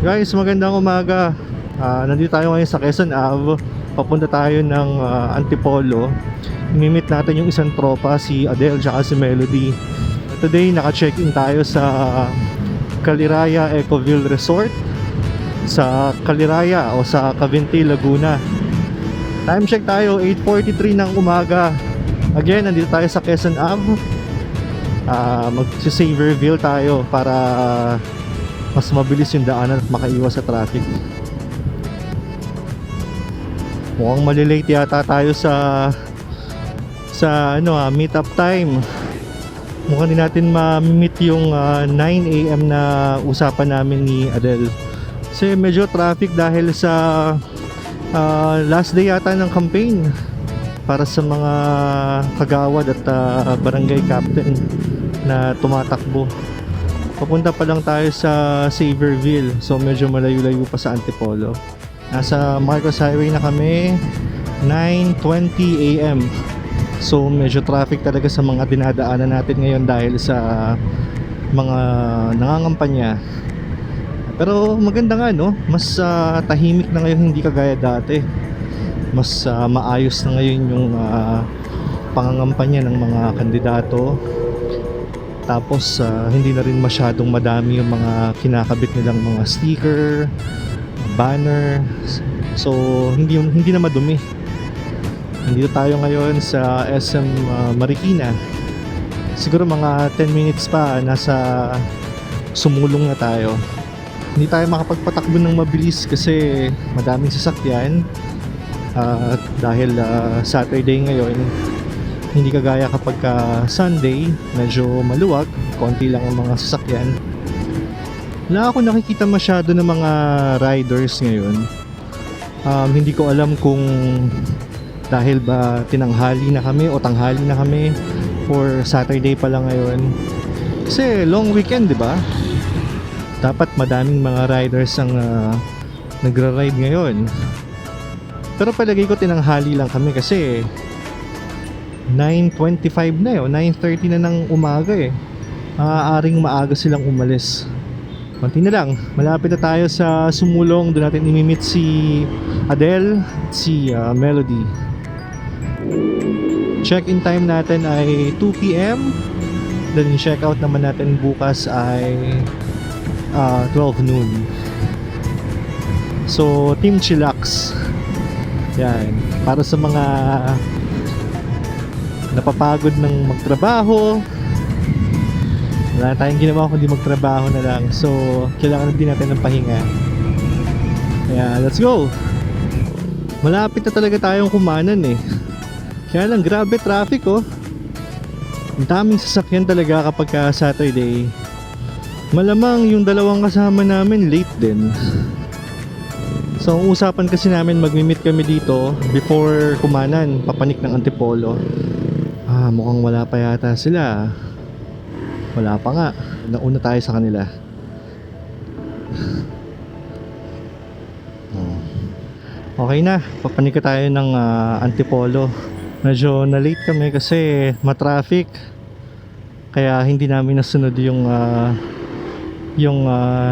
Guys, magandang umaga. Nandito tayo ngayon sa Quezon Ave. Papunta tayo ng Antipolo. Imimit natin yung isang tropa, si Adele at si Melody. Today, naka-check-in tayo sa Caliraya Ecoville Resort sa Caliraya o sa Cavinti, Laguna. Time check tayo, 8:43 ng umaga. Again, nandito tayo sa Quezon Ave. Mag-Saverville tayo para mas mabilis yung daanan at makaiwas sa traffic. Mukhang malilate yata tayo sa meet up time. Mukhang din natin ma-meet yung 9 AM na usapan namin ni Adele. Kasi medyo traffic dahil sa last day yata ng campaign para sa mga kagawad at barangay captain na tumatakbo. Papunta pa lang tayo sa Saverville, so medyo malayo-layo pa sa Antipolo. Nasa Marcos Highway na kami, 9:20 AM. So medyo traffic talaga sa mga dinadaanan natin ngayon dahil sa mga nangangampanya. Pero maganda nga, no? Mas tahimik na ngayon, hindi kagaya dati. Mas maayos na ngayon yung pangangampanya ng mga kandidato. Tapos hindi na rin masyadong madami yung mga kinakabit nilang mga sticker, banner. So hindi na madumi. Nandito tayo ngayon sa SM Marikina. Siguro mga 10 minutes pa nasa Sumulong na tayo. Hindi tayo makapagpatakbo ng mabilis kasi madaming sasakyan. Dahil Saturday ngayon, hindi kagaya kapag Sunday, medyo maluwag, konti lang ang mga sasakyan. Wala ako nakikita masyado ng mga riders ngayon. Hindi ko alam kung dahil ba tinanghali na kami o tanghali na kami for Saturday pa lang ngayon. Kasi long weekend, di ba? Dapat madaming mga riders ang nagra-ride ngayon. Pero palagay ko tinanghali lang kami kasi 9:25 na yun, 9:30 na ng umaga eh. Maaaring maaga silang umalis. Konti na lang, malapit na tayo sa Sumulong. Doon natin imimit si Adele at si Melody. Check-in time natin ay 2 PM. Then yung check-out naman natin bukas ay 12 noon. So Team Chillax. Yan, para sa mga napapagod ng magtrabaho, wala tayong ginawa kundi magtrabaho na lang. So kailangan din natin ng pahinga. Kaya let's go. Malapit na talaga tayong kumanan eh. Kaya lang grabe traffic oh. Ang daming sasakyan talaga kapag Saturday. Malamang yung dalawang kasama namin late din. So ang usapan kasi namin, magmi-meet kami dito before kumanan, papanik ng Antipolo. Mukhang wala pa yata sila. Wala pa nga. Nauna tayo sa kanila. Okay na, papanik tayo ng Antipolo. Medyo na-late kami kasi matraffic. Kaya hindi namin nasunod yung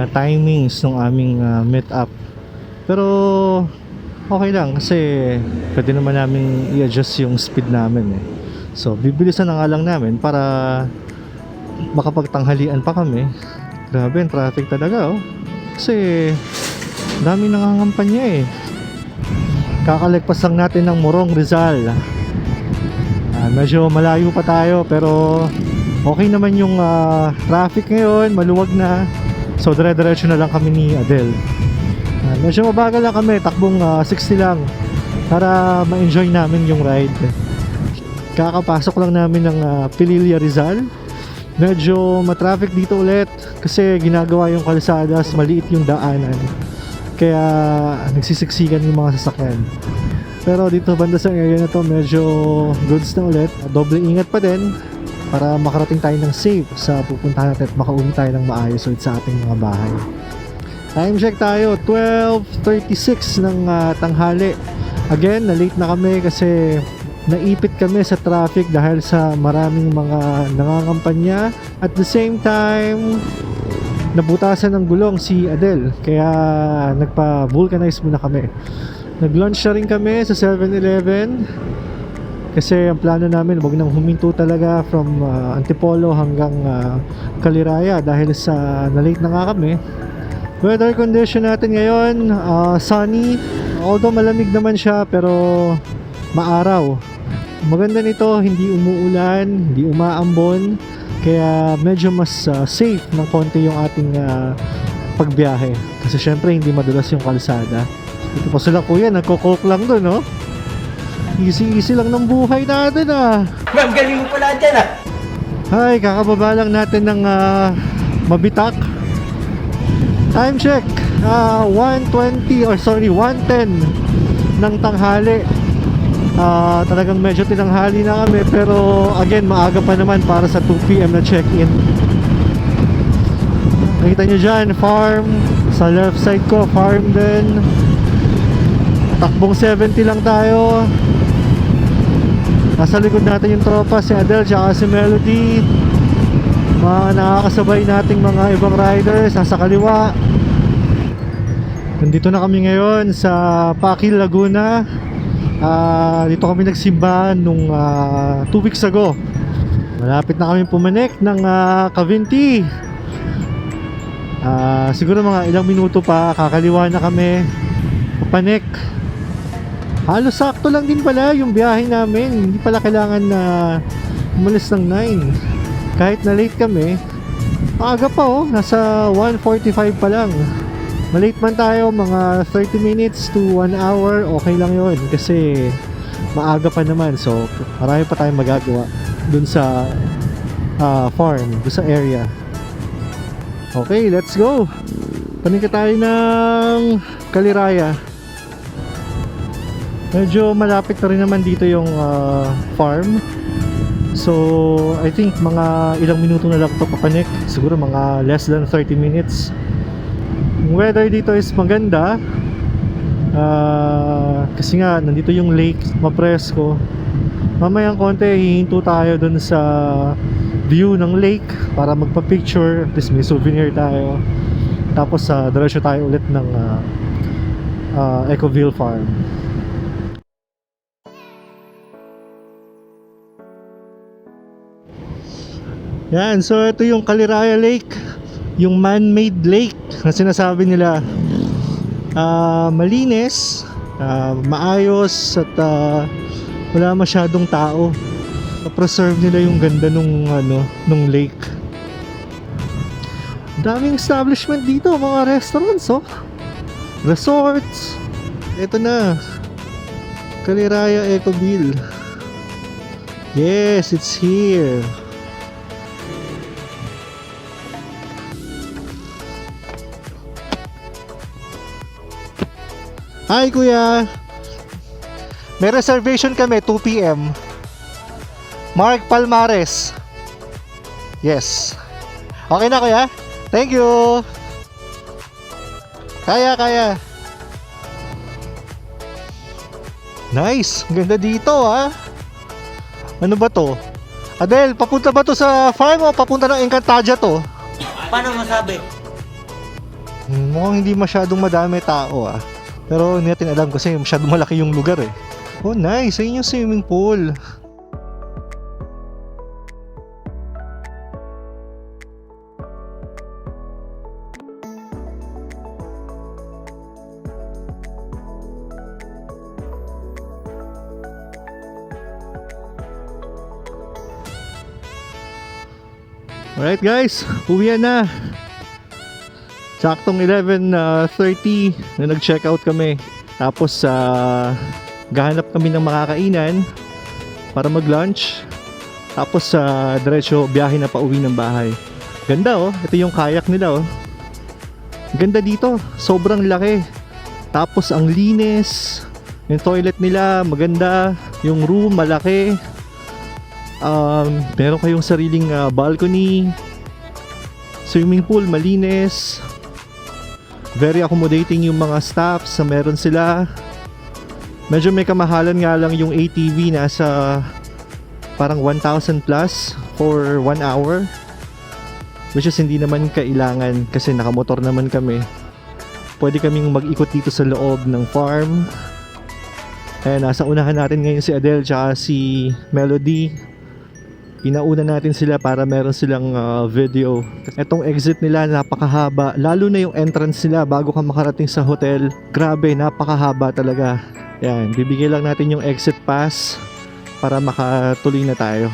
timings ng aming meet-up. Pero okay lang kasi pwede naman namin i-adjust yung speed namin eh. So bibilisan na nga lang namin para makapagtanghalian pa kami. Grabe ang traffic talaga oh. Kasi dami nangangampanya eh. Kakalagpas lang natin ng Morong Rizal. Medyo malayo pa tayo pero okay naman yung traffic ngayon, maluwag na. So dire-diretso na lang kami ni Adele. Medyo mabagal lang kami, takbong 60 lang para ma-enjoy namin yung ride. Kakapasok lang namin ng Pililla Rizal. Medyo matraffic dito ulit kasi ginagawa yung kalsada, maliit yung daanan. Kaya nagsisiksikan yung mga sasakyan. Pero dito banda sa area na to medyo goods na ulit. Doble ingat pa din para makarating tayo ng safe sa pupuntahan natin at makauwi tayo ng maayos ulit sa ating mga bahay. Time check tayo, 12:36 ng tanghali. Again, na-late na kami kasi naipit kami sa traffic dahil sa maraming mga nangangampanya. At the same time, nabutasan ng gulong si Adele, kaya nagpa-vulcanize muna kami. Nag-lunch na rin kami sa 7-Eleven kasi ang plano namin wag nang huminto talaga from Antipolo hanggang Kaliraya dahil sa na-late na nga kami. Weather condition natin ngayon, sunny, although malamig naman siya pero maaraw. Maganda nito, hindi umuulan, hindi umaambon, kaya medyo mas safe ng konti yung ating pagbiyahe. Kasi syempre hindi madulas yung kalsada. Ito pa sila kuya, nagko-coke lang doon, no? Easy lang ng buhay natin, Ma'am, galing mo pala dyan, Hi, kakababa lang natin ng Mabitak. Time check, 1:10 ng tanghali. Talagang medyo tinanghali na kami, pero again, maaga pa naman para sa 2 PM na check-in. Nakita nyo dyan, farm. Sa left side ko, farm din. Takbong 70 lang tayo. Nasa likod natin yung tropa, si Adele tsaka si Melody. Mga nakakasabay nating mga ibang riders nasa kaliwa. Nandito na kami ngayon sa Pakil, Laguna. Dito kami nagsimba nung 2 weeks ago. Malapit na kami pumanik ng Cavinti. Siguro mga ilang minuto pa kakaliwa na kami papanik. Halos sakto lang din pala yung biyahe namin. Hindi pala kailangan na umalis ng 9. Kahit na late kami, maaga pa nasa 1:45 pa lang. Malate man tayo mga 30 minutes to 1 hour, okay lang yon kasi maaga pa naman. So marami pa tayong magagawa dun sa farm, dun sa area. Okay, let's go. Panika tayo ng Kaliraya. Medyo malapit na rin naman dito yung farm. So I think mga ilang minuto na lang ito papanik. Siguro mga less than 30 minutes. Yung weather dito is maganda. Kasi nga nandito yung lake, mapresko. Mamayang konti hihinto tayo dun sa view ng lake para magpa-picture. At least may souvenir tayo. Tapos diretso tayo ulit ng Ecoville Farm. Yan, so ito yung Kaliraya Lake, yung man-made lake na sinasabi nila. Malinis, maayos at wala masyadong tao. Na-preserve nila yung ganda nung lake. Daming establishment dito, mga restaurants, resorts. Ito na, Kaliraya Ecoville. Yes, it's here. Hi kuya, may reservation kami 2 PM. Mark Palmares. Yes. Okay na kuya? Thank you. Kaya. Nice, ganda dito Ano ba to? Adele, papunta ba to sa farm o papunta ng Encantadia to? Paano masabi? Mukhang hindi masyadong madami tao Pero hindi natin alam kasi masyadong malaki yung lugar Oh nice, ayun yung swimming pool. Alright guys, uwian na. Saktong 11:30 na nag-check out kami. Tapos gahanap kami ng makakainan para mag-lunch. Tapos diretso biyahe na pauwi ng bahay. Ganda ito yung kayak nila Ganda dito, sobrang laki. Tapos ang linis. Yung toilet nila maganda, yung room malaki. Meron kayong sariling balcony. Swimming pool malinis. Very accommodating yung mga staffs na meron sila. Medyo may kamahalan nga lang yung ATV, nasa parang 1,000 plus for 1 hour. which is hindi naman kailangan kasi nakamotor naman kami. Pwede kaming mag-ikot dito sa loob ng farm. Ayan, nasa unahan natin ngayon si Adele tsaka si Melody. Pinauna natin sila para meron silang video. Etong exit nila napakahaba, lalo na yung entrance nila bago ka makarating sa hotel. Grabe, napakahaba talaga. Ayan, bibigay lang natin yung exit pass para makatuloy na tayo.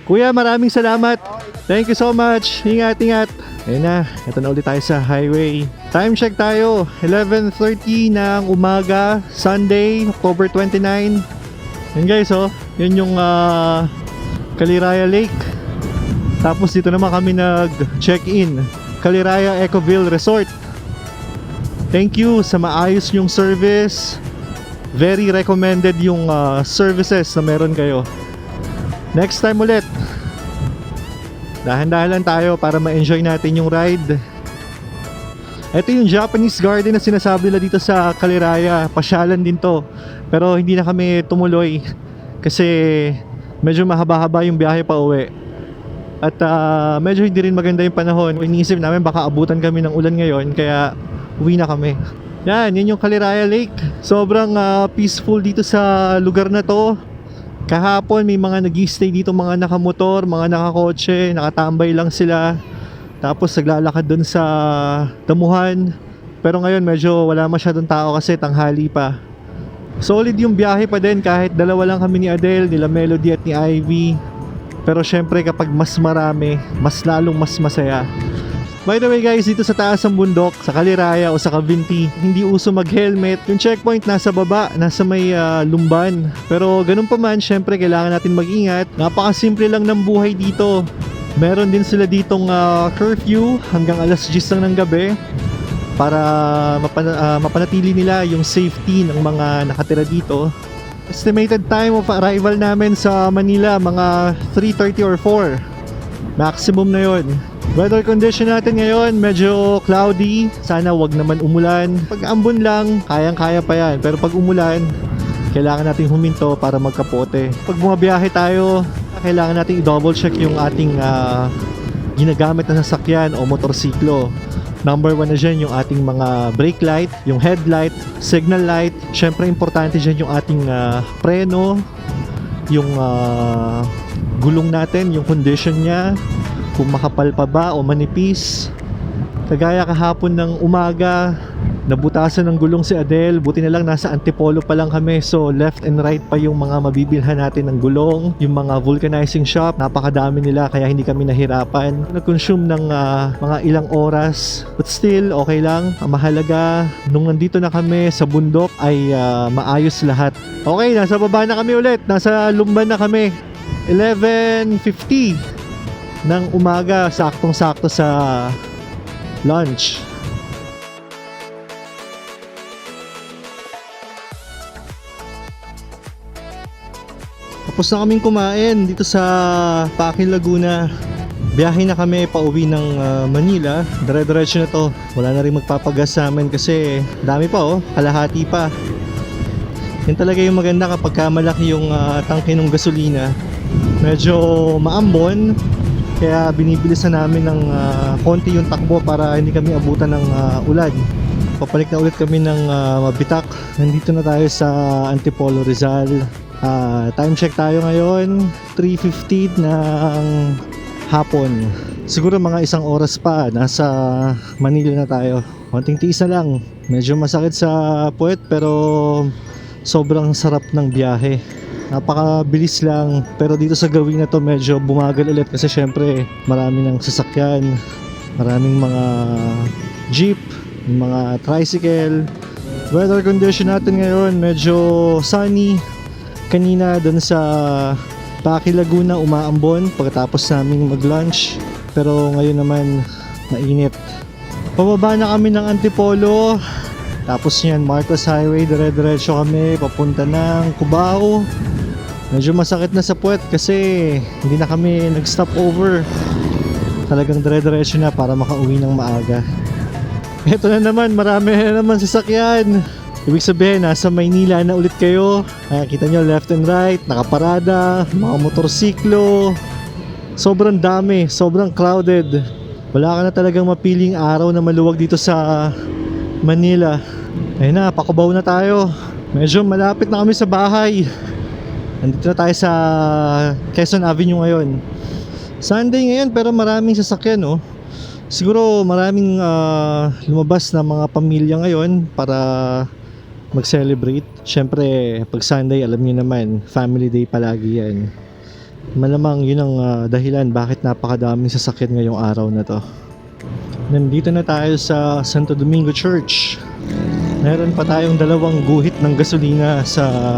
Kuya, maraming salamat. Thank you so much. Ingat, ingat. Ayun na, ito na ulit tayo sa highway. Time check tayo, 11:30 ng umaga, Sunday, October 29. Yan guys, oh, yun yung Caliraya Lake. Tapos dito naman kami nag-check-in, Caliraya Ecoville Resort. Thank you sa maayos yung service. Very recommended yung services na meron kayo. Next time ulit, dahan-dahan lang tayo para ma-enjoy natin yung ride. Ito yung Japanese garden na sinasabi nila dito sa Caliraya. Pasyalan din to, pero hindi na kami tumuloy kasi medyo mahaba-haba yung biyahe pa uwi. At medyo hindi rin maganda yung panahon. Iniisip namin baka abutan kami ng ulan ngayon, kaya uwi na kami. Yan yung Caliraya Lake. Sobrang peaceful dito sa lugar na to. Kahapon may mga nag-stay dito, mga nakamotor, mga nakakotse, nakatambay lang sila. Tapos naglalakad dun sa damuhan. Pero ngayon medyo wala masyadong tao kasi tanghali pa. Solid yung biyahe pa din kahit dalawa lang kami ni Adele, nila Melody at ni Ivy. Pero syempre kapag mas marami, mas lalong mas masaya. By the way guys, dito sa taas ng bundok, sa Caliraya o sa Cavinti, hindi uso mag-helmet. Yung checkpoint nasa baba, nasa may lumban. Pero ganun pa man, syempre kailangan natin mag-ingat. Napakasimple lang ng buhay dito. Meron din sila ditong curfew hanggang alas 10 lang ng gabi para mapanatili nila yung safety ng mga nakatira dito. Estimated time of arrival namin sa Manila, mga 3:30 or 4. Maximum na yon. Weather condition natin ngayon, medyo cloudy. Sana wag naman umulan. Pag ambon lang, kayang-kaya pa yan. Pero pag umulan, kailangan nating huminto para magkapote. Pag bumabiyahe tayo, kailangan nating i-double check yung ating ginagamit na sasakyan o motorsiklo. Number 1 na dyan yung ating mga brake light, yung headlight, signal light. Syempre importante dyan yung ating preno, yung gulong natin, yung condition niya, kung makapal pa ba o manipis. Kagaya kahapon ng umaga, nabutasan ng gulong si Adele. Buti na lang nasa Antipolo pa lang kami, so left and right pa yung mga mabibilhan natin ng gulong. Yung mga vulcanizing shop, napakadami nila kaya hindi kami nahirapan. Nag-consume ng mga ilang oras, but still okay lang. Ang mahalaga, nung nandito na kami sa bundok ay maayos lahat. Okay, nasa baba na kami ulit, nasa Lumban na kami. 11:50 ng umaga, saktong-sakto sa lunch. Tapos na kaming kumain dito sa Pakin, Laguna. Biyahe na kami pauwi ng Manila. Dire-diretso na to. Wala na rin magpapagas sa amin kasi dami pa, oh, kalahati pa. Yan talaga yung maganda kapag malaki yung tangke ng gasolina. Medyo maambon, kaya binibilisan namin ng konti yung takbo para hindi kami abutan ng ulan. Papalik na ulit kami ng Mabitak. Nandito na tayo sa Antipolo, Rizal. Time check tayo ngayon, 3:50 ng hapon. Siguro mga isang oras pa, nasa Manila na tayo. Konting tiis na lang. Medyo masakit sa puwet pero sobrang sarap ng biyahe. Napakabilis lang, pero dito sa gawin na to medyo bumagal ulit kasi syempre marami ng sasakyan, maraming mga jeep, mga tricycle. Weather condition natin ngayon medyo sunny. Kanina dun sa Pakin, Laguna umaambon pagkatapos naming mag-lunch, pero ngayon naman mainit. Pababa na kami ng Antipolo, tapos yan Marcos Highway, dire-diretso kami papunta ng Cubao. Medyo masakit na sa puwet kasi hindi na kami nag-stop over. Talagang dire-diretso na para makauwi ng maaga. Ito na naman, marami na naman sasakyan. Ibig sabihin, nasa Maynila na ulit kayo. Kita nyo left and right, nakaparada, mga motorsiklo. Sobrang dami, sobrang crowded. Wala ka na talagang mapiling araw na maluwag dito sa Manila. Ayun na, Pakubaw na tayo. Medyo malapit na kami sa bahay. Nandito na tayo sa Quezon Avenue ngayon. Sunday ngayon pero maraming sasakyan, oh. Siguro maraming lumabas na mga pamilya ngayon para mag-celebrate. Siyempre, pag Sunday, alam niyo naman, family day palagi yan. Malamang yun ang dahilan bakit napakadaming sasakyan ngayong araw na to. Nandito na tayo sa Santo Domingo Church. Meron pa tayong 2 guhit ng gasolina sa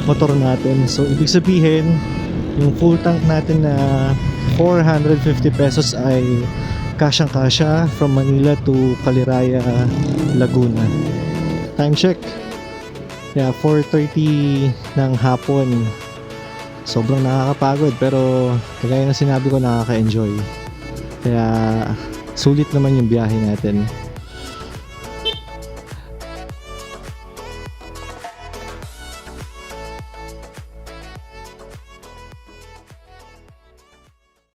motor natin. So, ibig sabihin, yung full tank natin na 450 pesos ay kasyang-kasya from Manila to Caliraya, Laguna. Time check. Yeah, 4:30 ng hapon. Sobrang nakakapagod pero kagaya ng sinabi ko, nakaka-enjoy. Kaya sulit naman yung biyahe natin.